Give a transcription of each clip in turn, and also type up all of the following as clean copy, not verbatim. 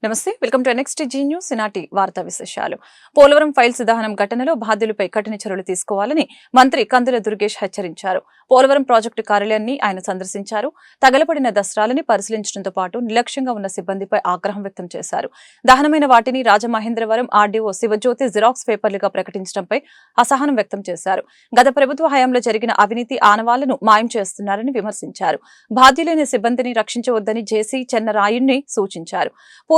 నమస్తే welcome to next Zee News ఈనాటి వార్తా విశేషాలు. పోలవరం ఫైల్స్ దహనం ఘటనలో బాధ్యులపై కఠిన చర్యలు తీసుకోవాలని మంత్రి కందుల దుర్గేష్ హెచ్చరించారు. పోలవరం ప్రాజెక్టు కార్యాలయాన్ని ఆయన సందర్శించారు. తగలబడిన దస్త్రాలని పరిశీలించడంతో పాటు నిర్లక్ష్యంగా ఉన్న సిబ్బందిపై ఆగ్రహం వ్యక్తం చేశారు. దహనమైన వాటిని రాజమహేంద్రవరం ఆర్డీఓ శివజ్యోతి జిరాక్స్ పేపర్లుగా ప్రకటించడంపై అసహనం వ్యక్తం చేశారు. గత ప్రభుత్వ హయాంలో జరిగిన అవినీతి ఆనవాళ్లను మాయం చేస్తున్నారని విమర్శించారు. బాధ్యులైన సిబ్బందిని రక్షించవద్దని జేసీ చెన్నరాయుడిని సూచించారు.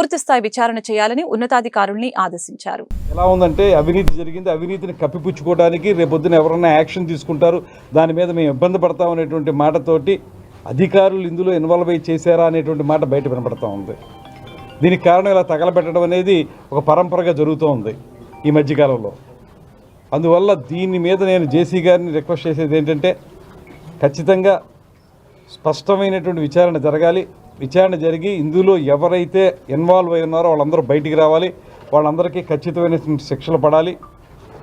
పూర్తిస్థాయి విచారణ చేయాలని ఉన్నతాధికారుల్ని ఆదేశించారు. ఎలా ఉందంటే అవినీతి జరిగింది, అవినీతిని కప్పిపుచ్చుకోవడానికి రేపొద్దున ఎవరన్నా యాక్షన్ తీసుకుంటారు, దాని మీద మేము ఇబ్బంది పడతాం అనేటువంటి మాటతోటి అధికారులు ఇందులో ఇన్వాల్వ్ అయ్యి చేశారా అనేటువంటి మాట బయట వినపడతా ఉంది. దీనికి కారణం ఇలా తగలబెట్టడం అనేది ఒక పరంపరగా జరుగుతూ ఉంది ఈ మధ్యకాలంలో. అందువల్ల దీని మీద నేను జేసీ గారిని రిక్వెస్ట్ చేసేది ఏంటంటే ఖచ్చితంగా స్పష్టమైనటువంటి విచారణ జరగాలి. విచారణ జరిగి ఇందులో ఎవరైతే ఇన్వాల్వ్ అయి ఉన్నారో వాళ్ళందరూ బయటికి రావాలి, వాళ్ళందరికీ ఖచ్చితమైన శిక్షలు పడాలి.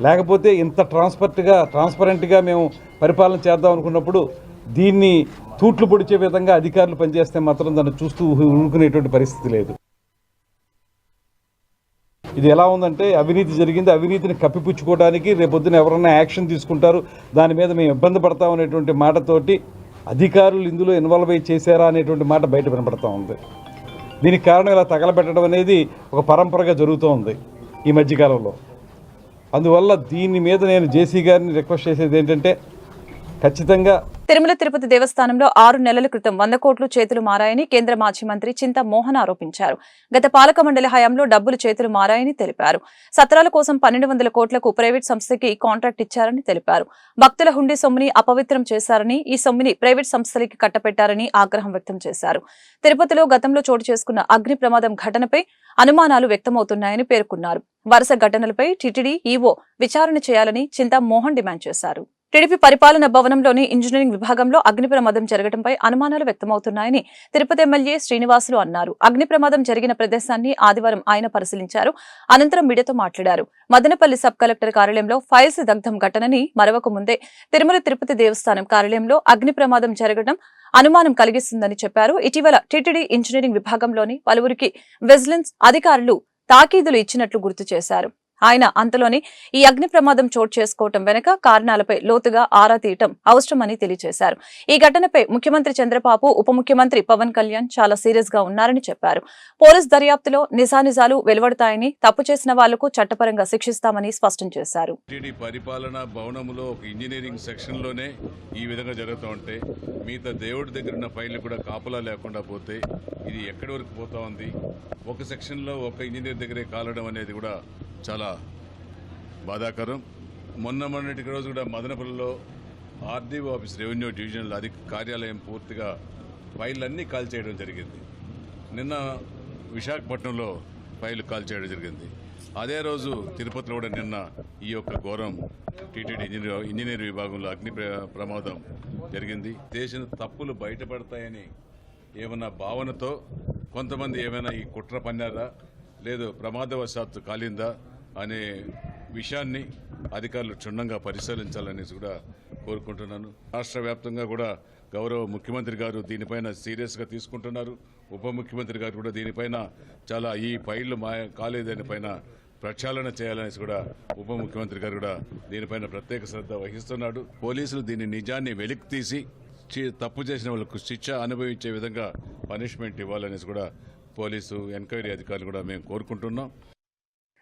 లేకపోతే ఇంత ట్రాన్స్పరెంట్గా మేము పరిపాలన చేద్దాం అనుకున్నప్పుడు దీన్ని తూట్లు పొడిచే విధంగా అధికారులు పనిచేస్తే మాత్రం దాన్ని చూస్తూ ఊరుకునేటువంటి పరిస్థితి లేదు. ఇది ఎలా ఉందంటే అవినీతి జరిగింది, అవినీతిని కప్పిపుచ్చుకోవడానికి రేపొద్దున ఎవరన్నా యాక్షన్ తీసుకుంటారు, దాని మీద మేము ఇబ్బంది పడతాం అనేటువంటి మాటతోటి అధికారులు ఇందులో ఇన్వాల్వ్ అయ్యి చేశారా అనేటువంటి మాట బయట వినపడతా ఉంది. దీనికి కారణం ఇలా తగలబెట్టడం అనేది ఒక పరంపరగా జరుగుతూ ఉంది ఈ మధ్యకాలంలో. అందువల్ల దీని మీద నేను జేసీ గారిని రిక్వెస్ట్ చేసేది ఏంటంటే ఖచ్చితంగా తిరుమల తిరుపతి దేవస్థానంలో 6 నెలల క్రితం 100 కోట్లు చేతులు మారాయని కేంద్ర మాజీ మంత్రి చింతా మోహన్ ఆరోపించారు. గత పాలక మండలి హయాంలో డబ్బులు చేతులు మారాయని తెలిపారు. సత్రాల కోసం 1200 కోట్లకు ప్రైవేట్ సంస్థకి కాంట్రాక్ట్ ఇచ్చారని తెలిపారు. భక్తుల హుండీ సొమ్ముని అపవిత్రం చేశారని, ఈ సొమ్ముని ప్రైవేట్ సంస్థలకి కట్టపెట్టారని ఆగ్రహం వ్యక్తం చేశారు. తిరుపతిలో గతంలో చోటు చేసుకున్న అగ్ని ప్రమాదం ఘటనపై అనుమానాలు వ్యక్తమవుతున్నాయని పేర్కొన్నారు. వరుస ఘటనలపై టీటీడీ ఈవో విచారణ చేయాలని చింతా మోహన్ డిమాండ్ చేశారు. టీడీపీ పరిపాలన భవనంలోని ఇంజనీరింగ్ విభాగంలో అగ్ని ప్రమాదం జరగడంపై అనుమానాలు వ్యక్తమవుతున్నాయని తిరుపతి ఎమ్మెల్యే శ్రీనివాసులు అన్నారు. అగ్ని ప్రమాదం జరిగిన ప్రదేశాన్ని ఆదివారం ఆయన పరిశీలించారు. అనంతరం మీడియాతో మాట్లాడారు. మదనపల్లి సబ్ కలెక్టర్ కార్యాలయంలో ఫైల్స్ దగ్ధం ఘటనని మరవక ముందే తిరుమల తిరుపతి దేవస్థానం కార్యాలయంలో అగ్ని ప్రమాదం జరగడం అనుమానం కలిగిస్తుందని చెప్పారు. ఇటీవల టీటీడీ ఇంజనీరింగ్ విభాగంలోని పలువురికి విజిలెన్స్ అధికారులు తాకీదులు ఇచ్చినట్లు గుర్తు చేశారు. ఆయన అంతలోని ఈ అగ్ని ప్రమాదం చోటు చేసుకోవటం వెనుక కారణాలపై లోతుగా ఆరా తీయటం అవసరమని తెలియజేశారు. ఈ ఘటనపై ముఖ్యమంత్రి చంద్రబాబు, ఉప ముఖ్యమంత్రి పవన్ కళ్యాణ్ చాలా సీరియస్ గా ఉన్నారని చెప్పారు. పోలీస్ దర్యాప్తులో నిజానిజాలు వెలువడతాయని, తప్పు చేసిన వాళ్లకు చట్టపరంగా శిక్షిస్తామని స్పష్టం చేశారు. పరిపాలనా భవనంలో ఒక ఇంజనీరింగ్ సెక్షన్ లోనే ఈ విధంగా జరుగుతూ ఉంటే మిగతా దేవుడి దగ్గర ఉన్న ఫైళ్లు కూడా కాపలా లేకుండా పోతే ఇది ఎక్కడి వరకు పోతా ఉంది. ఒక సెక్షన్ లో ఒక ఇంజనీర్ దగ్గరే కాలడం అనేది కూడా చాలా బాధాకరం. మొన్నటి రోజు కూడా మదనపల్లిలో ఆర్డీఓ ఆఫీస్ రెవెన్యూ డివిజనల్ కార్యాలయం పూర్తిగా ఫైళ్ళన్నీ కాల్ చేయడం జరిగింది. నిన్న విశాఖపట్నంలో ఫైల్ కాల్ చేయడం జరిగింది. అదే రోజు తిరుపతిలో కూడా నిన్న ఈ యొక్క ఘోరం టీటీడీ ఇంజనీర్ విభాగంలో అగ్ని ప్రమాదం జరిగింది. చేసిన తప్పులు బయటపడతాయని ఏమన్నా భావనతో కొంతమంది ఏమైనా ఈ కుట్ర పన్నారా, లేదు ప్రమాదవశాత్తు కాలిందా అనే విషయాన్ని అధికారులు క్షుణ్ణంగా పరిశీలించాలని కూడా కోరుకుంటున్నాను. రాష్ట్ర వ్యాప్తంగా కూడా గౌరవ ముఖ్యమంత్రి గారు దీనిపైన సీరియస్గా తీసుకుంటున్నారు. ఉప ముఖ్యమంత్రి గారు కూడా దీనిపైన చాలా ఈ ఫైళ్లు కాలేదానిపైన ప్రక్షాళన చేయాలని కూడా ఉప ముఖ్యమంత్రి గారు కూడా దీనిపైన ప్రత్యేక శ్రద్ధ వహిస్తున్నాడు. పోలీసులు దీని నిజాన్ని వెలికి తీసి తప్పు చేసిన వాళ్ళకు శిక్ష అనుభవించే విధంగా పనిష్మెంట్ ఇవ్వాలనేసి కూడా పోలీసు ఎంక్వైరీ అధికారులు కూడా మేము కోరుకుంటున్నాం.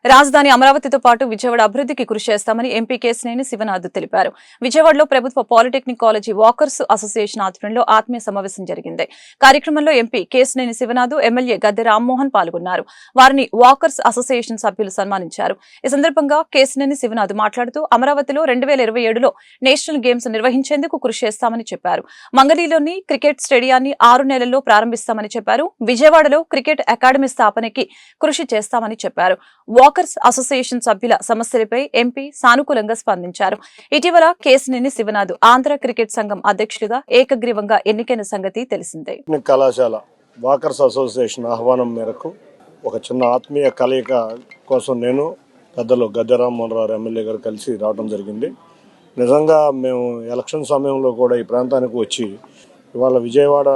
రాజధాని అమరావతితో పాటు విజయవాడ అభివృద్ధికి కృషి చేస్తామని ఎంపీ కేశినేని శివనాథ్ తెలిపారు. విజయవాడలో ప్రభుత్వ పాలిటెక్నిక్ కాలేజీ వాకర్స్ అసోసియేషన్ ఆధ్వర్యంలో ఆత్మీయ సమావేశం జరిగింది. కార్యక్రమంలో ఎంపీ కేశినేని శివనాథ్, ఎమ్మెల్యే గద్దె రామ్మోహన్ పాల్గొన్నారు. వారిని వాకర్స్ అసోసియేషన్ సభ్యులు సన్మానించారు. ఈ సందర్భంగా కేశినేని శివనాథ్ మాట్లాడుతూ అమరావతిలో 2027లో నేషనల్ గేమ్స్ నిర్వహించేందుకు కృషి చేస్తామని చెప్పారు. మంగళగిరిలోని క్రికెట్ స్టేడియాన్ని 6 నెలల్లో ప్రారంభిస్తామని చెప్పారు. విజయవాడలో క్రికెట్ అకాడమీ స్థాపనకి కృషి చేస్తామని చెప్పారు. వాకర్స్ అసోసియేషన్ సభ్యుల సమస్యలపై ఎంపీ సానుకూలంగా స్పందించారు. ఇటీవల కేశినేని శివనాథ్ ఆంధ్ర క్రికెట్ సంఘం అధ్యక్షుడిగా ఏకగ్రీవంగా ఎన్నికైన సంగతి తెలిసిందే. కళాశాల వాకర్స్ అసోసియేషన్ ఆహ్వానం మేరకు ఒక చిన్న ఆత్మీయ కలయిక కోసం నేను పెద్దలు గద్దె రామ్మోహన్ రావు ఎమ్మెల్యే గారు కలిసి రావడం జరిగింది. నిజంగా మేము ఎలక్షన్ సమయంలో కూడా ఈ ప్రాంతానికి వచ్చి ఇవాళ విజయవాడ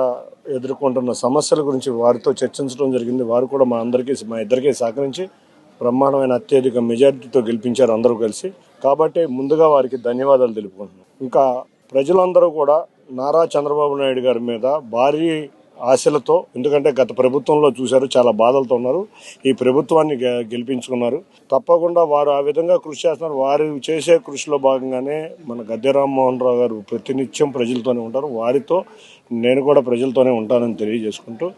ఎదుర్కొంటున్న సమస్యల గురించి వారితో చర్చించడం జరిగింది. వారు కూడా మా ఇద్దరికీ సహకరించి బ్రహ్మాండమైన అత్యధిక మెజారిటీతో గెలిపించారు అందరూ కలిసి. కాబట్టి ముందుగా వారికి ధన్యవాదాలు తెలుపుకుంటున్నాం. ఇంకా ప్రజలందరూ కూడా నారా చంద్రబాబు నాయుడు గారి మీద భారీ ఆశలతో, ఎందుకంటే గత ప్రభుత్వంలో చూశారు చాలా బాధలతో ఉన్నారు, ఈ ప్రభుత్వాన్ని గెలిపించుకున్నారు. తప్పకుండా వారు ఆ విధంగా కృషి చేస్తున్నారు. వారు చేసే కృషిలో భాగంగానే మన గద్దె రామ్మోహన్ రావు గారు ప్రతినిత్యం ప్రజలతోనే ఉంటారు. వారితో నేను కూడా ప్రజలతోనే ఉంటానని తెలియజేసుకుంటూ,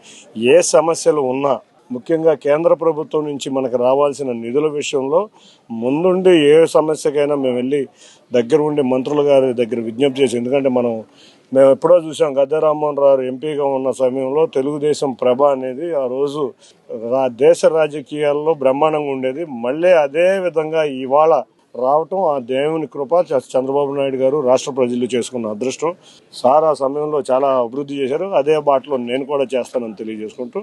ఏ సమస్యలు ఉన్నా ముఖ్యంగా కేంద్ర ప్రభుత్వం నుంచి మనకు రావాల్సిన నిధుల విషయంలో ముందుండి ఏ సమస్యకైనా మేము వెళ్ళి దగ్గర ఉండి మంత్రుల గారి దగ్గర విజ్ఞప్తి చేసి, ఎందుకంటే మేము ఎప్పుడో చూసాం గద్దె రామ్మోహన్ రావు ఎంపీగా ఉన్న సమయంలో తెలుగుదేశం ప్రభ అనేది ఆ రోజు దేశ రాజకీయాల్లో బ్రహ్మాండంగా ఉండేది. మళ్ళీ అదే విధంగా ఇవాళ రావటం ఆ దేవుని కృప, చంద్రబాబు నాయుడు గారు రాష్ట్ర ప్రజలు చేసుకున్న అదృష్టం. సార్ ఆ సమయంలో చాలా అభివృద్ధి చేశారు. అదే బాటలో నేను కూడా చేస్తానని తెలియజేసుకుంటూ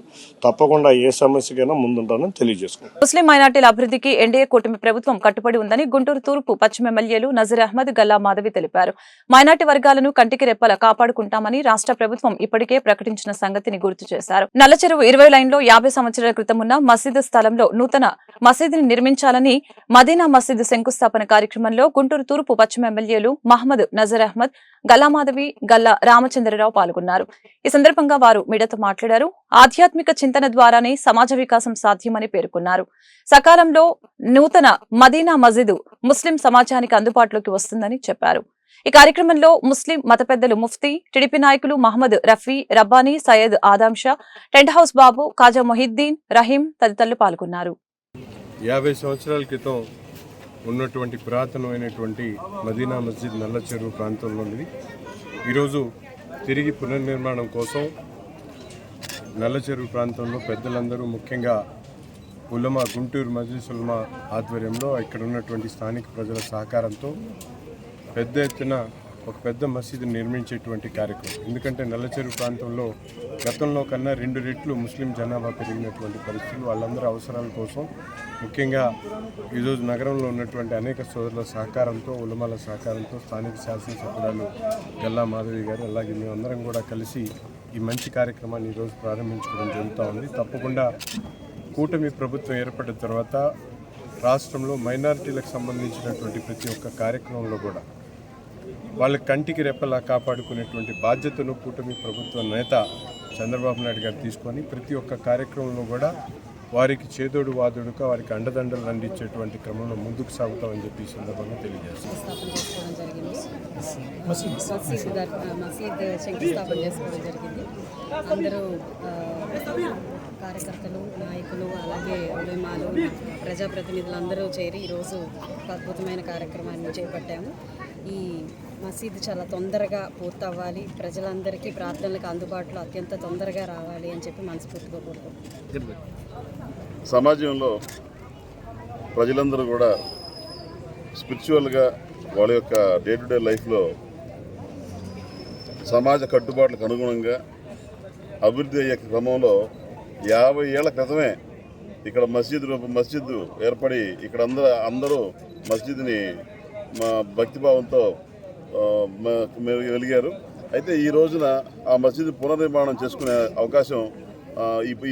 తప్పకుండా ఏ సమస్యకైనా ముందుంటానని తెలియజేసుకుంటాను. ముస్లిం మైనార్టీల అభివృద్ధికి ఎన్డీఏ కూటమి ప్రభుత్వం కట్టుబడి ఉందని గుంటూరు తూర్పు పశ్చిమ ఎమ్మెల్యేలు నజీర్ అహ్మద్, గల్లా మాధవి తెలిపారు. మైనార్టీ వర్గాలను కంటికి రెప్పలా కాపాడుకుంటామని రాష్ట్ర ప్రభుత్వం ఇప్పటికే ప్రకటించిన సంగతిని గుర్తు చేశారు. నల్లచెరువు 20 లైన్లో 50 సంవత్సరాల క్రితం ఉన్న మసీదు స్థలంలో నూతన మసీదుని నిర్మించాలని మదీనా మసీదు శంకుస్థాపన కార్యక్రమంలో గుంటూరు తూర్పు పశ్చిమ ఎమ్మెల్యేలు మహమ్మద్, నజీర్ అహ్మద్, గల్లా మాధవి, గల్లా రామచంద్రరావు పాల్గొన్నారు. ఈ సందర్భంగా వారు మీడియాతో మాట్లాడారు. ఆధ్యాత్మిక చింతన ద్వారానే సమాజ వికాసం సాధ్యమని పేర్కొన్నారు. సకాలంలో నూతన మదీనా మసీదు ముస్లిం సమాజానికి అందుబాటులోకి వస్తుందని చెప్పారు. ఈ కార్యక్రమంలో ముస్లిం మత పెద్దలు ముఫ్తీ, టీడీపీ నాయకులు మహమ్మద్ రఫీ, రబ్బానీ, సయ్యద్ ఆదాం షా, టెంట్ హౌస్ బాబు, ఖాజా మొహిద్దీన్, రహీం తదితరులు పాల్గొన్నారు. 50 సంవత్సరాల క్రితం ఉన్నటువంటి పురాతనమైనటువంటి మదీనా మస్జిద్ నల్లచెరువు ప్రాంతంలోనిది ఈరోజు తిరిగి పునర్నిర్మాణం కోసం నల్లచెరువు ప్రాంతంలో పెద్దలందరూ, ముఖ్యంగా ఉలమా, గుంటూరు మజ్లిస్ ఉలమా ఆధ్వర్యంలో ఇక్కడ ఉన్నటువంటి స్థానిక ప్రజల సహకారంతో పెద్ద ఎత్తున ఒక పెద్ద మసీదు నిర్మించేటువంటి కార్యక్రమం. ఎందుకంటే నల్లచెరువు ప్రాంతంలో గతంలో కన్నా 2 రెట్లు ముస్లిం జనాభా పెరిగినటువంటి పరిస్థితులు, వాళ్ళందరూ అవసరాల కోసం ముఖ్యంగా ఈరోజు నగరంలో ఉన్నటువంటి అనేక సోదరుల సహకారంతో, ఉలమాల సహకారంతో స్థానిక శాసనసభ్యురాలు గల్లా మాధవి గారు, అలాగే మేమందరం కూడా కలిసి ఈ మంచి కార్యక్రమాన్ని ఈరోజు ప్రారంభించుకోవడం జరుగుతూ ఉంది. తప్పకుండా కూటమి ప్రభుత్వం ఏర్పడిన తర్వాత రాష్ట్రంలో మైనారిటీలకు సంబంధించినటువంటి ప్రతి ఒక్క కార్యక్రమంలో కూడా వాళ్ళ కంటికి రెప్పలా కాపాడుకునేటువంటి బాధ్యతను కూటమి ప్రభుత్వ నేత చంద్రబాబు నాయుడు గారు తీసుకొని ప్రతి ఒక్క కార్యక్రమంలో కూడా వారికి చేదోడు వాదోడుగా వారికి అండదండలు అందించేటువంటి క్రమంలో ముందుకు సాగుతామని చెప్పి ఈ సందర్భంగా తెలియజేస్తాం. మసీద్ శంకుస్థాపన చేసుకోవడం జరిగింది. అందరూ కార్యకర్తలు, నాయకులు, అలాగే ఉలమాలు, ప్రజాప్రతినిధులు అందరూ చేరి ఈరోజు ఒక అద్భుతమైన కార్యక్రమాన్ని చేపట్టాము. ఈ మసీదు చాలా తొందరగా పూర్తవ్వాలి, ప్రజలందరికీ ప్రార్థనలకు అందుబాటులో అత్యంత తొందరగా రావాలి అని చెప్పి మనస్ఫూర్తిగా కోరుకుంటున్నాం. సమాజంలో ప్రజలందరూ కూడా స్పిరిచువల్గా వాళ్ళ యొక్క డే టు డే లైఫ్లో సమాజ కట్టుబాట్లకు అనుగుణంగా అభివృద్ధి అయ్యే క్రమంలో 50 ఏళ్ల క్రితమే ఇక్కడ మస్జిద్ ఏర్పడి ఇక్కడ అందరూ మస్జిద్ని భక్తిభావంతో వెలిగారు. అయితే ఈ రోజున ఆ మస్జిద్ పునర్నిర్మాణం చేసుకునే అవకాశం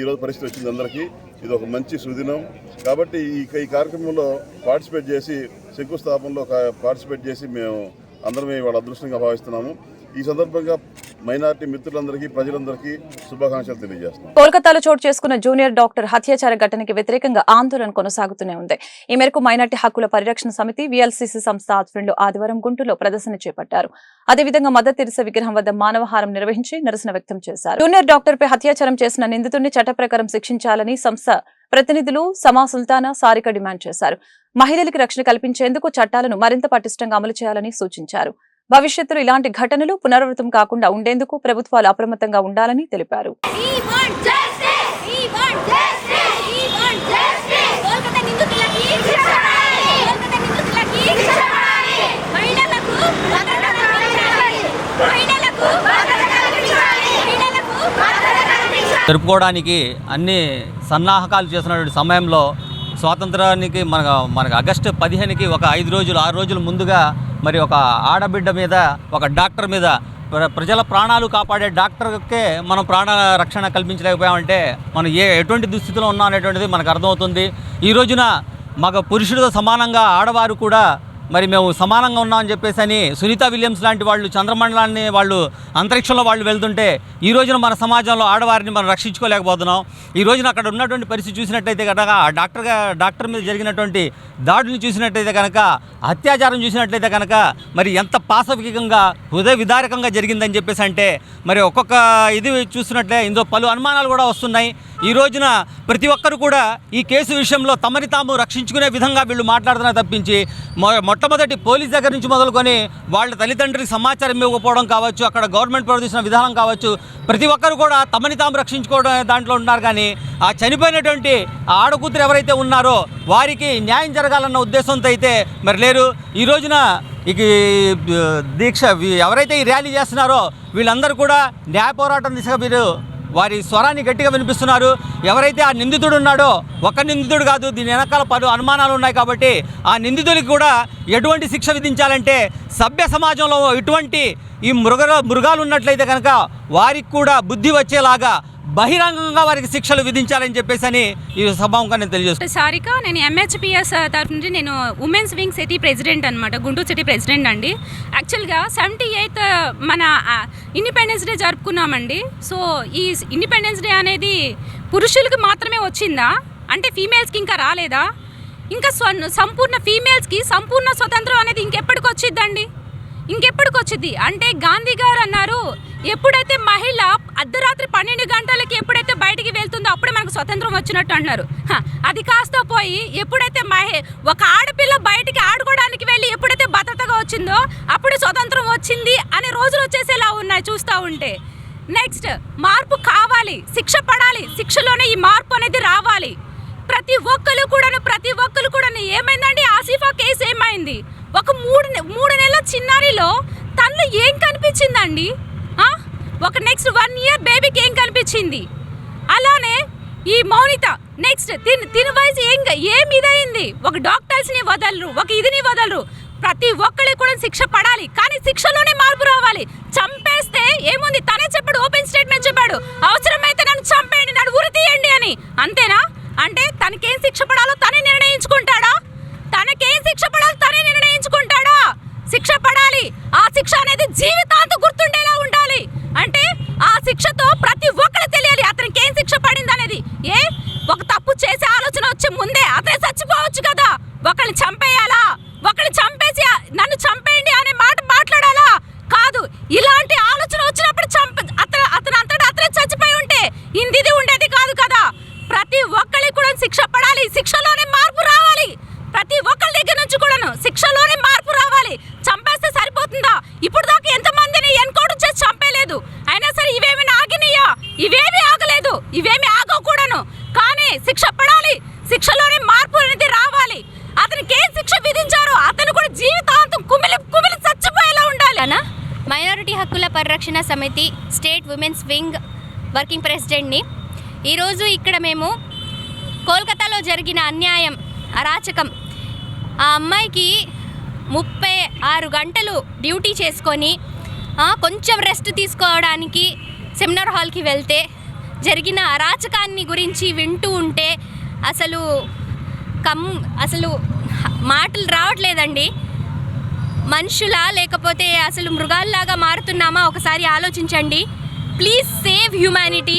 ఈరోజు పరిస్థితి వచ్చింది అందరికీ. ఇది ఒక మంచి సుదినం. కాబట్టి ఈ కార్యక్రమంలో పార్టిసిపేట్ చేసి, శంకుస్థాపనలో పార్టిసిపేట్ చేసి మేము అందరం వాళ్ళ అదృష్టంగా భావిస్తున్నాము. ఈ సందర్భంగా మైనారిటీ మిత్రులందరికీ, ప్రజలందరికీ శుభాకాంక్షలు తెలియజేస్తున్నాం. కోల్కతాలో చోటు చేసుకున్న జూనియర్ డాక్టర్ హత్యాచార ఘటనకి వ్యతిరేకంగా ఆందోళన కొనసాగుతూనే ఉంది. ఈ మేరకు మైనారిటీ హక్కుల పరిరక్షణ సమితి VLCC సంస్థ ఆధ్వర్యంలో ఆదివారం గుంటూరులో ప్రదర్శన చేపట్టారు. అదేవిధంగా మదర్ తెరిసా విగ్రహం వద్ద మానవహారం నిర్వహించి నిరసన వ్యక్తం చేశారు. జూనియర్ డాక్టర్ పై అత్యాచారం చేసిన నిందితుడిని చట్ట ప్రకారం శిక్షించాలని సంస్థ ప్రతినిధులు సమా సుల్తానా సారిక డిమాండ్ చేశారు. మహిళలకు రక్షణ కల్పించేందుకు చట్టాలను మరింత పటిష్టంగా అమలు చేయాలని సూచించారు. భవిష్యత్తులో ఇలాంటి ఘటనలు పునరావృతం కాకుండా ఉండేందుకు ప్రభుత్వాలు అప్రమత్తంగా ఉండాలని తెలిపారు. జరుపుకోవడానికి అన్ని సన్నాహకాలు చేసినటువంటి సమయంలో స్వాతంత్రానికి మనకు ఆగస్టు 15కి ఒక 5 రోజులు 6 రోజుల ముందుగా మరి ఒక ఆడబిడ్డ మీద, ఒక డాక్టర్ మీద ప్రజల ప్రాణాలు కాపాడే డాక్టర్కే మనం ప్రాణ రక్షణ కల్పించలేకపోయామంటే మనం ఎటువంటి దుస్థితిలో ఉన్నాం అనేటువంటిది మనకు అర్థమవుతుంది. ఈ రోజున మగ పురుషుడితో సమానంగా ఆడవారు కూడా మరి మేము సమానంగా ఉన్నామని చెప్పేసి అని సునీత విలియమ్స్ లాంటి వాళ్ళు చంద్రమండలాన్ని వాళ్ళు అంతరిక్షంలో వాళ్ళు వెళ్తుంటే ఈ రోజున మన సమాజంలో ఆడవారిని మనం రక్షించుకోలేకపోతున్నాం. ఈ రోజున అక్కడ ఉన్నటువంటి పరిస్థితి చూసినట్టయితే కనుక ఆ డాక్టర్ మీద జరిగినటువంటి దాడులను చూసినట్టయితే కనుక అత్యాచారం చూసినట్లయితే కనుక మరి ఎంత పాశవికంగా హృదయ విదారకంగా జరిగిందని చెప్పేసి అంటే మరి ఒక్కొక్క ఇది చూసినట్లే ఇందులో పలు అనుమానాలు కూడా వస్తున్నాయి. ఈ రోజున ప్రతి ఒక్కరు కూడా ఈ కేసు విషయంలో తమని తాము రక్షించుకునే విధంగా వీళ్ళు మాట్లాడుతున్నారు తప్పించి మొట్టమొదటి పోలీస్ దగ్గర నుంచి మొదలుకొని వాళ్ళ తల్లిదండ్రులకు సమాచారం ఇవ్వకపోవడం కావచ్చు, అక్కడ గవర్నమెంట్ ప్రవర్తించిన విధానం కావచ్చు, ప్రతి ఒక్కరు కూడా తమని తాము రక్షించుకోవడం దాంట్లో ఉన్నారు. కానీ ఆ చనిపోయినటువంటి ఆడకూతురు ఎవరైతే ఉన్నారో వారికి న్యాయం జరగాలన్న ఉద్దేశంతో అయితే మరి లేరు. ఈ రోజున ఇక దీక్ష ఎవరైతే ఈ ర్యాలీ చేస్తున్నారో వీళ్ళందరూ కూడా న్యాయ పోరాటం దిశగా వీరు వారి స్వరాన్ని గట్టిగా వినిపిస్తున్నారు. ఎవరైతే ఆ నిందితుడు ఉన్నాడో ఒక నిందితుడు కాదు, దీని వెనకాల పలు అనుమానాలు ఉన్నాయి కాబట్టి ఆ నిందితుడికి కూడా ఎటువంటి శిక్ష విధించాలంటే సభ్య సమాజంలో ఇటువంటి ఈ మృగాలు ఉన్నట్లయితే కనుక వారికి కూడా బుద్ధి వచ్చేలాగా బహిరంగంగా వారికి శిక్షలు విధించాలని చెప్పేసి అని ఈ సభాముఖంగా నేను తెలియజేస్తాను. సారిక, నేను ఎంహెచ్పిఎస్ తరఫు నుంచి నేను ఉమెన్స్ వింగ్ సిటీ ప్రెసిడెంట్ అనమాట, గుంటూరు సిటీ ప్రెసిడెంట్ అండి. యాక్చువల్గా 78th మన ఇండిపెండెన్స్ డే జరుపుకున్నామండి. సో ఈ ఇండిపెండెన్స్ డే అనేది పురుషులకు మాత్రమే వచ్చిందా అంటే ఫీమేల్స్కి ఇంకా రాలేదా? ఇంకా సంపూర్ణ ఫీమేల్స్కి సంపూర్ణ స్వతంత్రం అనేది ఇంకెప్పటికొచ్చిద్దండి? ఇంకెప్పటికొచ్చిద్ది అంటే గాంధీ గారు అన్నారు, ఎప్పుడైతే మహిళ అర్ధరాత్రి 12 గంటలకి ఎప్పుడైతే బయటికి వెళ్తుందో అప్పుడే మనకు స్వతంత్రం వచ్చినట్టు అన్నారు. అది కాస్త పోయి ఎప్పుడైతే ఒక ఆడపిల్ల బయటికి ఆడుకోవడానికి వెళ్ళి ఎప్పుడైతే భద్రతగా వచ్చిందో అప్పుడే స్వతంత్రం వచ్చింది అనే రోజులు వచ్చేసేలా ఉన్నాయి చూస్తూ ఉంటే. నెక్స్ట్ మార్పు కావాలి, శిక్ష పడాలి, శిక్షలోనే ఈ మార్పు అనేది రావాలి. ప్రతి ఒక్కరు కూడా ఏమైందండి? ఆసిఫా కేసు ఏమైంది? ఒక మూడు నెలల చిన్నారిలో తనలో ఏం కనిపించిందండి? ఒక నెక్స్ట్ 1 year బేబీకి ఏం కనిపించింది? అలానే ఈ మౌనిత నెక్స్ట్ తిన వయసు ఏం ఇదయింది? ఒక డాక్టర్స్ని వదలరు, ఒక ఇదిని వదలరు. ప్రతి ఒక్కరికి కూడా శిక్ష పడాలి, కానీ శిక్షలోనే మార్పు రావాలి. చంపేస్తే ఏముంది? తనే చెప్పాడు, ఓపెన్ స్టేట్మెంట్ చెప్పాడు, అవసరమైతే నన్ను చంపేయండి, నన్ను ఉరి తీయండి అని. అంతేనా? అంటే తనకేం శిక్ష పడాలో తనే నిర్ణయించుకుంటాడా? శిక్ష పడాలి. ఆ శిక్ష అనేది జీవితాంతం గుర్తుండేలా ఉండాలి. అంటే ఆ శిక్షతో ప్రతి ఒక్కరికి తెలియాలి అతనికి ఏం శిక్ష పడింది అనేది. ఒక తప్పు చేసే ఆలోచన వచ్చే ముందే అతనే చచ్చిపోవచ్చు కదా. ఒకరిని చంపేయాలా? ఒకరిని చంపేసి నన్ను చంపేయండి అనే మాట మాట్లాడాలా? కాదు. ఇలాంటి ఆలోచన వచ్చినప్పుడు అతను అతనే చచ్చిపోయి ఉంటే ఇది ఉండేది కాదు కదా. ప్రతి ఒక్కరికి కూడా శిక్ష పడాలి, శిక్షలోనే మార్పు రావాలి. ప్రతి ఒక్కరి దగ్గర నుంచి కూడాను శిక్షలోనే మార్పు రావాలి. చంపేస్తే సరిపోతుందా? ఇప్పుడు దాకా ఎంతమందిని ఎన్కౌంటర్ చేసి చంపేలేదు, అయినా సరే ఇవేమైనా ఆగినాయా? ఇవేమీ ఆగలేదు, ఇవేమీ ఆగకూడను. కానీ శిక్ష పడాలి, శిక్షలోనే మార్పు అనేది రావాలి. అతనికి ఏం శిక్ష విధించారో అతను కూడా జీవితాంతం కుమిలి చచ్చిపోయేలా ఉండాలి. మైనారిటీ హక్కుల పరిరక్షణ సమితి స్టేట్ ఉమెన్స్ వింగ్ వర్కింగ్ ప్రెసిడెంట్ని. ఈరోజు ఇక్కడ మేము కోల్కతాలో జరిగిన అన్యాయం, అరాచకం, ఆ అమ్మాయికి 36 గంటలు డ్యూటీ చేసుకొని కొంచెం రెస్ట్ తీసుకోవడానికి సెమినార్ హాల్కి వెళ్తే జరిగిన అరాచకాన్ని గురించి వింటూ ఉంటే అసలు మాటలు రావట్లేదండి. మనుషులా లేకపోతే అసలు మృగాల్లాగా మారుతున్నామా? ఒకసారి ఆలోచించండి. Please save humanity.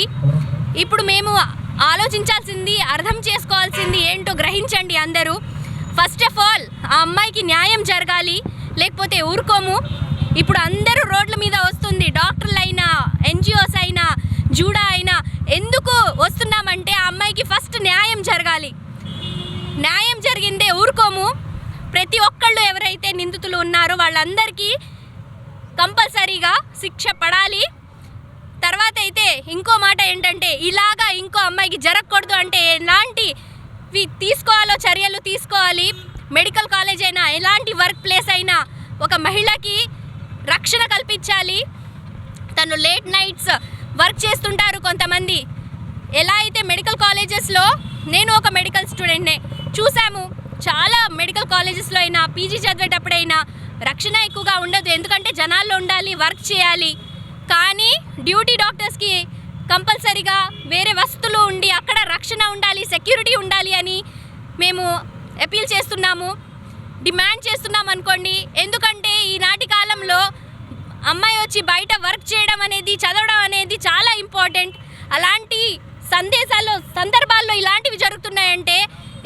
ఇప్పుడు మేము ఆలోచించాల్సింది, అర్థం చేసుకోవాల్సింది ఏంటో గ్రహించండి అందరూ. ఫస్ట్ ఆఫ్ ఆల్ ఆ అమ్మాయికి న్యాయం జరగాలి, లేకపోతే ఊరుకోము. ఇప్పుడు అందరూ రోడ్ల మీద వస్తుంది, డాక్టర్లు అయినా, ఎన్జిఓస్ అయినా, జూడా అయినా. ఎందుకు వస్తున్నామంటే ఆ అమ్మాయికి ఫస్ట్ న్యాయం జరగాలి. న్యాయం జరిగిందే ఊరుకోము. ప్రతి ఒక్కళ్ళు ఎవరైతే నిందితులు ఉన్నారో వాళ్ళందరికీ కంపల్సరీగా శిక్ష పడాలి. తర్వాత అయితే ఇంకో మాట ఏంటంటే ఇలాగా ఇంకో అమ్మాయికి జరగకూడదు అంటే ఎలాంటివి తీసుకోవాలో చర్యలు తీసుకోవాలి. మెడికల్ కాలేజ్ అయినా, ఎలాంటి వర్క్ ప్లేస్ అయినా ఒక మహిళకి రక్షణ కల్పించాలి. తను లేట్ నైట్స్ వర్క్ చేస్తుంటారు కొంతమంది. ఎలా అయితే మెడికల్ కాలేజెస్లో, నేను ఒక మెడికల్ స్టూడెంట్నే, చూసాము చాలా మెడికల్ కాలేజెస్లో అయినా, పీజీ చదివేటప్పుడైనా రక్షణ ఎక్కువగా ఉండదు, ఎందుకంటే జనాల్లో ఉండాలి, వర్క్ చేయాలి. కానీ డ్యూటీ డాక్టర్స్కి కంపల్సరీగా వేరే వసతులు ఉండి అక్కడ రక్షణ ఉండాలి, సెక్యూరిటీ ఉండాలి అని మేము అపీల్ చేస్తున్నాము, డిమాండ్ చేస్తున్నాం అనుకోండి. ఎందుకంటే ఈనాటి కాలంలో అమ్మాయి వచ్చి బయట వర్క్ చేయడం అనేది, చదవడం అనేది చాలా ఇంపార్టెంట్. అలాంటి సందర్భాల్లో ఇలాంటివి జరుగుతున్నాయంటే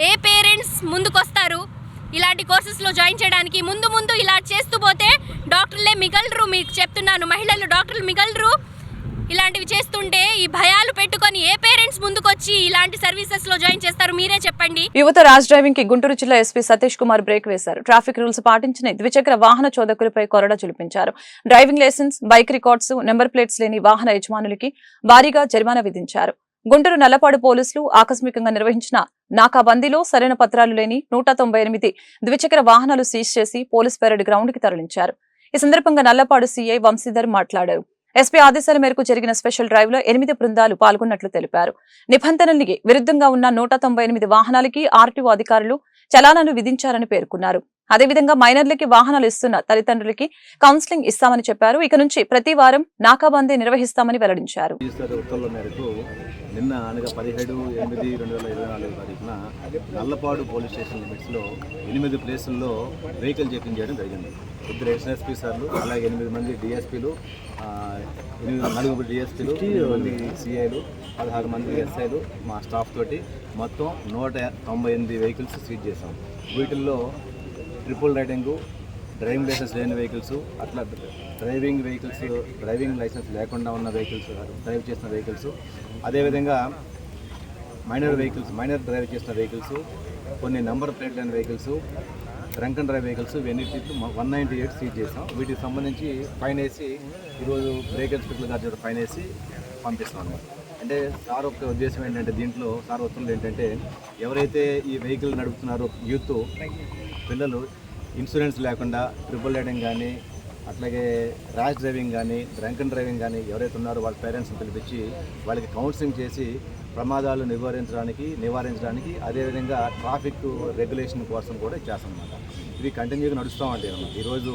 ఏ పేరెంట్స్ ముందుకొస్తారు ఇలాంటి కోర్సెస్లో జాయిన్ చేయడానికి? ముందు ఇలా చేస్తూ పోతే డాక్టర్లే మిగలరు, మీకు చెప్తున్నాను, మహిళలు డాక్టర్లు మిగలరు. ఇలాంటివి చేస్తుంటే ఈ భయాలు పెట్టుకొని ఏ పేరెంట్స్ ముందుకొచ్చి ఇలాంటి సర్వీసెస్ లో జాయిన్ చేస్తారు? మీరే చెప్పండి. యువత ర్యాష్ డ్రైవింగ్ కి గుంటూరు జిల్లా ఎస్పీ సతీష్ కుమార్ బ్రేక్ వేశారు. ట్రాఫిక్ రూల్స్ పాటించిన ద్విచక్ర వాహన చోదకులపై కొరడా చులిపించారు. Driving licence, bike records, number plates లేని వాహన యజమానులకి భారీగా జరిమానా విధించారు. గుంటూరు నల్లపాడు పోలీసులు ఆకస్మికంగా నిర్వహించిన నాకాబందీలో సరైన పత్రాలు లేని 198 ద్విచక్ర వాహనాలు సీజ్ చేసి పోలీస్ పెరేడ్ గ్రౌండ్ కి తరలించారు. ఈ సందర్భంగా నల్లపాడు సీఐ వంశీధర్ మాట్లాడారు. ఎస్పీ ఆదేశాల మేరకు జరిగిన స్పెషల్ డ్రైవ్ లో 8 బృందాలు పాల్గొన్నట్లు తెలిపారు. నిబంధనలకి విరుద్ధంగా ఉన్న 198 వాహనాలకి ఆర్టీఓ అధికారులు చలానాలు విధించారని పేర్కొన్నారు. అదేవిధంగా మైనర్లకి వాహనాలు ఇస్తున్న తల్లిదండ్రులకి కౌన్సిలింగ్ ఇస్తామని చెప్పారు. ఇక నుంచి ప్రతి వారం నాకాబందీ నిర్వహిస్తామని వెల్లడించారు. నిన్న అనగా 17/8/2024 తారీఖున నల్లపాడు పోలీస్ స్టేషన్ లిమిట్స్లో 8 ప్లేసుల్లో వెహికల్ చెకింగ్ చేయడం జరిగింది. 2 ఎస్ఎస్పీ సార్లు, అలాగే 8 మంది డిఎస్పీలు, 4 డిఎస్పీలు, 8 మంది సిఐలు, 16 మంది ఎస్ఐలు మా స్టాఫ్ తోటి మొత్తం 198 వెహికల్స్ సీజ్ చేశాం. వీటిల్లో ట్రిపుల్ రైడింగు, డ్రైవింగ్ లైసెన్స్ లేని వెహికల్స్, అట్లా డ్రైవింగ్ లైసెన్స్ లేకుండా ఉన్న వెహికల్స్, డ్రైవ్ చేసిన వెహికల్స్, అదేవిధంగా మైనర్ డ్రైవ్ చేసిన వెహికల్స్, కొన్ని నెంబర్ ప్లేట్ లేని vehicles, drunk and drive vehicles, ఇవన్నీ 198 సీజ్ చేసాం. వీటికి సంబంధించి ఫైన్ వేసి ఈరోజు బ్రేక్ ఇన్స్పెక్టర్ గారి ఫైన్ వేసి పంపిస్తున్నాం అన్నమాట. అంటే సార్ ఒక ఉద్దేశం ఏంటంటే, దీంట్లో సార్ ఉత్తర్వులు ఏంటంటే, ఎవరైతే ఈ వెహికల్ నడుపుతున్నారో యూత్ పిల్లలు ఇన్సూరెన్స్ లేకుండా ట్రిపుల్ రైడింగ్ కానీ, అట్లాగే ర్యాష్ డ్రైవింగ్ కానీ, డ్రంక్ అండ్ డ్రైవింగ్ కానీ ఎవరైతే ఉన్నారో వాళ్ళ పేరెంట్స్ని పిలిపించి వాళ్ళకి కౌన్సిలింగ్ చేసి ప్రమాదాలు నివారించడానికి అదేవిధంగా ట్రాఫిక్ రెగ్యులేషన్ కోసం కూడా చేస్తాం అన్నమాట. ఇది కంటిన్యూగా నడుస్తామంటే అన్నమాట. ఈరోజు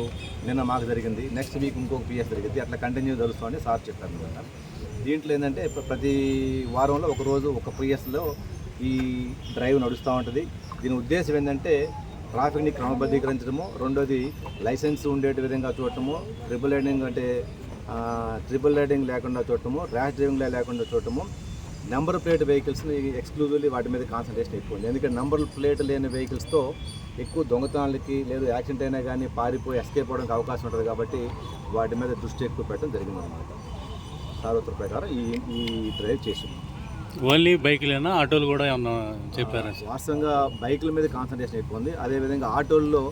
నిన్న మాకు జరిగింది, నెక్స్ట్ వీక్ ఇంకొక పిఎస్ జరిగింది, అట్లా కంటిన్యూ జరుగుతామని సార్ చెప్పారు అనమాట. దీంట్లో ఏంటంటే ప్రతి వారంలో ఒకరోజు ఒక పిఎస్లో ఈ డ్రైవ్ నడుస్తూ ఉంటుంది. దీని ఉద్దేశం ఏంటంటే ట్రాఫిక్ని క్రమబద్ధీకరించడము, రెండోది లైసెన్స్ ఉండేటి విధంగా చూడటము, ట్రిపుల్ రైడింగ్ లేకుండా చూడటము, ర్యాష్ డ్రైవింగ్ లేకుండా చూడటము, నెంబర్ ప్లేట్ వెహికల్స్ని ఎక్స్క్లూజివ్లీ వాటి మీద కాన్సన్ట్రేషన్ ఎక్కువ ఉంది. ఎందుకంటే నెంబర్ ప్లేట్ లేని వెహికల్స్తో ఎక్కువ దొంగతనాలకి లేదు యాక్సిడెంట్ అయినా కానీ పారిపోయి ఎస్కేప్ అవడానికి అవకాశం ఉంటుంది. కాబట్టి వాటి మీద దృష్టి ఎక్కువ పెట్టడం జరిగిందన్నమాట. సార్వత్ర ప్రకారం ఈ డ్రైవ్ చేసింది. ఓన్లీ బైక్లేనా, ఆటోలు కూడా ఏమన్నా చెప్పారా? వాస్తవంగా బైకుల మీద కాన్సన్ట్రేషన్ ఎక్కువ ఉంది. అదేవిధంగా ఆటోల్లో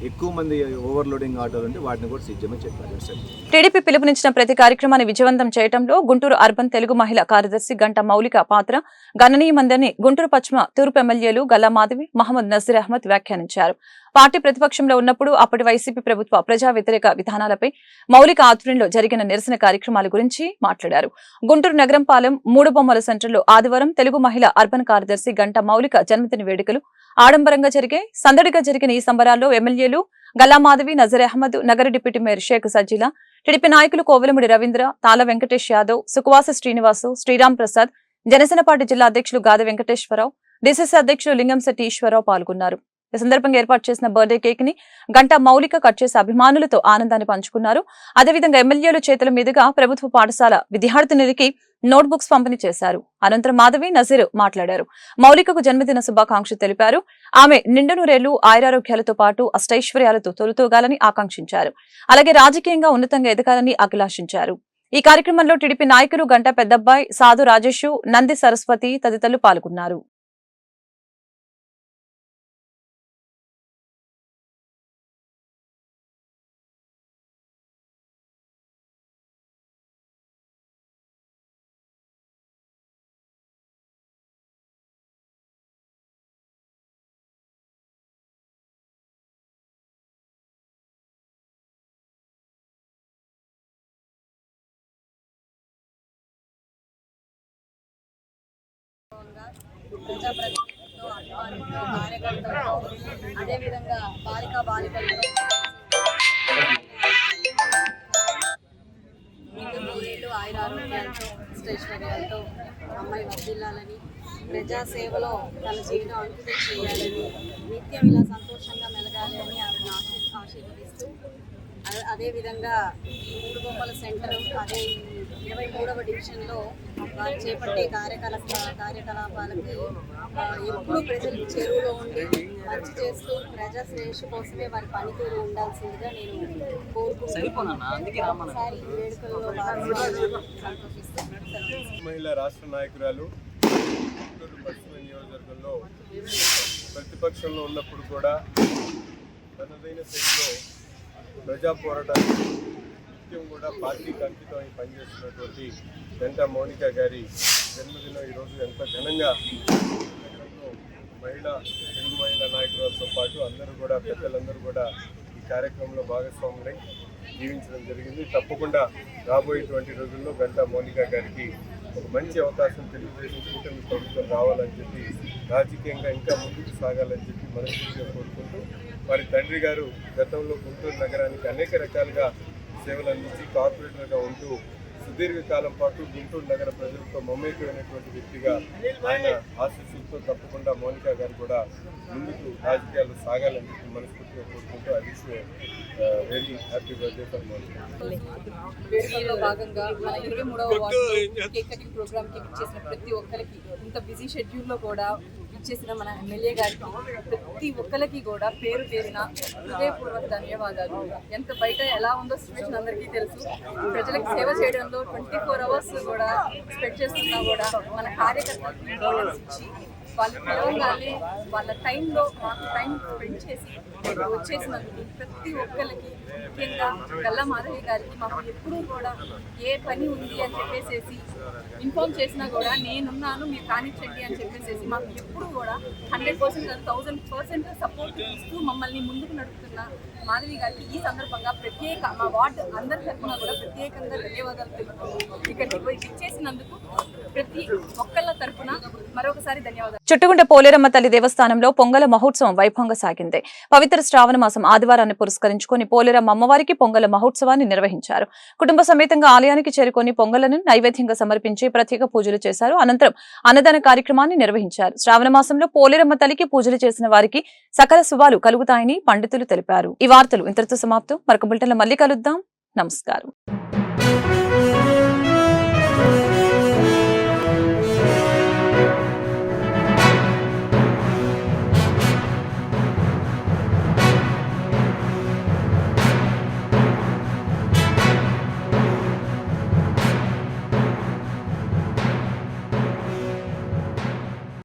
ఎక్కువ మంది ఓవర్లోడింగ్ ఆటోలు ఉంటే వాటిని కూడా సీజ్ చేయమని చెప్పారు. టీడీపీ పిలుపునిచ్చిన ప్రతి కార్యక్రమాన్ని విజయవంతం చేయడంలో గుంటూరు అర్బన్ తెలుగు మహిళా కార్యదర్శి గంట మౌలిక పాత్ర గణనీయమందని గుంటూరు పశ్చిమ తూర్పు ఎమ్మెల్యేలు గల్లా మాధవి, మహమ్మద్ నజీర్ అహ్మద్ వ్యాఖ్యానించారు. పార్టీ ప్రతిపక్షంలో ఉన్నప్పుడు అప్పటి వైసీపీ ప్రభుత్వ ప్రజా వ్యతిరేక విధానాలపై మౌలిక ఆధ్వర్యంలో జరిగిన నిరసన కార్యక్రమాల గురించి మాట్లాడారు. గుంటూరు నగరంపాలెం 3 బొమ్మల సెంటర్లో ఆదివారం తెలుగు మహిళా అర్బన్ కార్యదర్శి గంట మౌలిక జన్మదిన వేడుకలు ఆడంబరంగా జరిగాయి. సందడిగా జరిగిన ఈ సంబరాల్లో ఎమ్మెల్యేలు గల్లా మాధవి, నజీర్ అహ్మద్, నగర డిప్యూటీ మేయర్ షేక్ సజ్జీలా, టీడీపీ నాయకులు కోవెలముడి రవీంద్ర, తాళ వెంకటేష్ యాదవ్, సుఖవాస శ్రీనివాసు, శ్రీరామ్ ప్రసాద్, జనసేన పార్టీ జిల్లా అధ్యక్షులు గాది వెంకటేశ్వరరావు, డిసిసి అధ్యక్షులు లింగంశెట్టి ఈశ్వరరావు పాల్గొన్నారు. ఈ సందర్భంగా ఏర్పాటు చేసిన బర్త్డే కేక్ ని గంట మౌలిక కట్ చేసి అభిమానులతో ఆనందాన్ని పంచుకున్నారు. అదేవిధంగా ఎమ్మెల్యేలు చేతుల మీదుగా ప్రభుత్వ పాఠశాల విద్యార్థినులకి నోట్బుక్స్ పంపిణీ చేశారు. అనంతరం మాధవి, నజీర్ మాట్లాడారు. మౌలికకు జన్మదిన శుభాకాంక్షలు తెలిపారు. ఆమె నిండు నూరేళ్లు ఆయురారోగ్యాలతో పాటు అష్టైశ్వర్యాలతో తొలుతూగాలని ఆకాంక్షించారు. అలాగే రాజకీయంగా ఉన్నతంగా ఎదగాలని అభిలాషించారు. ఈ కార్యక్రమంలో టీడీపీ నాయకులు గంట పెద్దబ్బాయి, సాధు రాజేష్, నంది సరస్వతి తదితరులు పాల్గొన్నారు. ప్రజాప్రతినిధులతో, అధికారులతో, కార్యకర్తలతో, అదేవిధంగా బాలికలతో ఆయురారోగ్యాలతో అష్టైశ్వర్యాలతో అమ్మాయి వర్ధిల్లాలని, ప్రజాసేవలో తన జీవితం అంకితం చేయాలని, నిత్యం ఇలా సంతోషంగా మెలగాలి అని ఆమెను ఆశీర్వదిస్తూ, అదేవిధంగా ఈ 3 బొమ్మల సెంటర్, అదే 23వ డివిజన్లో వారు చేపట్టే కార్యకలాపాలకి ఎప్పుడూ ప్రజలకు చెరువులో ఉండి మంచి చేస్తూ ప్రజా శ్రేయస్సు కోసమే వారి పనితీరు ఉండాల్సిందిగా నేను కోరుకుంటున్నాను. ఒకసారి ఈ వేడుకల్లో భాగస్వామ్యం సంతోషిస్తూ మహిళా రాష్ట్ర నాయకురాలు గుంటూరు పశ్చిమ నియోజకవర్గంలో ప్రతిపక్షంలో ఉన్నప్పుడు కూడా తనదైన శైలిలో ప్రజా పోరాటానికి నిత్యం కూడా పార్టీకి అంకితమై పనిచేస్తున్నటువంటి గంటా మౌనిక గారి జన్మదినం ఈరోజు ఎంత ఘనంగా నగరంలో తెలుగు మహిళా నాయకులతో పాటు అందరూ కూడా పెద్దలందరూ కూడా ఈ కార్యక్రమంలో భాగస్వాములై జీవించడం జరిగింది. తప్పకుండా రాబోయేటువంటి రోజుల్లో గంటా మౌనిక గారికి ఒక మంచి అవకాశం తెలుగుదేశం కూటమి ప్రభుత్వం రావాలని చెప్పి, రాజకీయంగా ఇంకా ముందుకు సాగాలని చెప్పి మనస్ఫూర్తిగా కోరుకుంటూ, వారి తండ్రి గారు గతంలో గుంటూరు నగరానికి అనేక రకాలుగా సేవలు అందించి కార్పొరేటర్గా ఉంటూ సుదీర్ఘకాలం పాటు గుంటూరు నగర ప్రజలతో మమేకమైనటువంటి వ్యక్తిగా ఆయన ఆశీస్సులతో తప్పకుండా మౌనిక గారు కూడా ముందుకు రాజకీయాల్లో సాగాలని చెప్పి మనస్ఫూర్తిగా కోరుకుంటూ I wish very happy birthday for Mounika. వేడుకల్లో భాగంగా మన 23వ వార్డు కేక్ కటింగ్ ప్రోగ్రామ్ కి ఇచ్చేసిన ప్రతి ఒక్కరికి, ఇంత బిజీ షెడ్యూల్లో కూడా ఇచ్చేసిన మన ఎమ్మెల్యే గారికి ప్రతి ఒక్కరికి కూడా పేరు పేరున హృదయపూర్వక ధన్యవాదాలు. ఎంత బయట ఎలా ఉందో సిచ్యువేషన్ అందరికీ తెలుసు. ప్రజలకు సేవ చేయడంలో 24 hours కూడా స్పెండ్ చేస్తున్నా కూడా మన కార్యకర్తలకు ఇంపార్టెన్స్ ఇచ్చి వాళ్ళు పిలవగానే వాళ్ళ టైంలో మాకు టైం స్పెండ్ చేసి వచ్చేసినందుకు ప్రతి ఒక్కరికి, ముఖ్యంగా గల్లా మాధవి గారికి మాకు ఎప్పుడూ కూడా ఏ పని ఉంది అని చెప్పేసి ఇన్ఫార్మ్ చేసినా కూడా నేనున్నాను మీరు కానిచ్చండి అని చెప్పేసి మాకు ఎప్పుడు కూడా 100% 1000% సపోర్ట్ ఇస్తూ మమ్మల్ని ముందుకు నడుపుతున్న మాధవి గారికి ఈ సందర్భంగా మా వార్డు అందరి తరఫున కూడా ప్రత్యేకంగా ధన్యవాదాలు తెలుపుతూ ఇక్కడికి ఇచ్చేసినందుకు ప్రతి ఒక్కళ్ళ తరఫున మరొకసారి ధన్యవాదాలు. చుట్టుగుంట పోలేరమ్మ తల్లి దేవస్థానంలో పొంగల మహోత్సవం వైభవంగా సాగింది. పవిత్ర శ్రావణ మాసం ఆదివారాన్ని పురస్కరించుకొని పోలేరమ్మ అమ్మవారికి పొంగల మహోత్సవాన్ని నిర్వహించారు. కుటుంబ సమేతంగా ఆలయానికి చేరుకొని పొంగలను నైవేద్యంగా సమర్పించి ప్రత్యేక పూజలు చేశారు. అనంతరం అన్నదాన కార్యక్రమాన్ని నిర్వహించారు. శ్రావణ మాసంలో పోలేరమ్మ తల్లికి పూజలు చేసిన వారికి సకల శుభాలు కలుగుతాయని పండితులు తెలిపారు. ఈ వార్తలు ఇంతటితో సమాప్తం. మరొక బులెటిన్లో మళ్ళీ కలుద్దాం. నమస్కారం.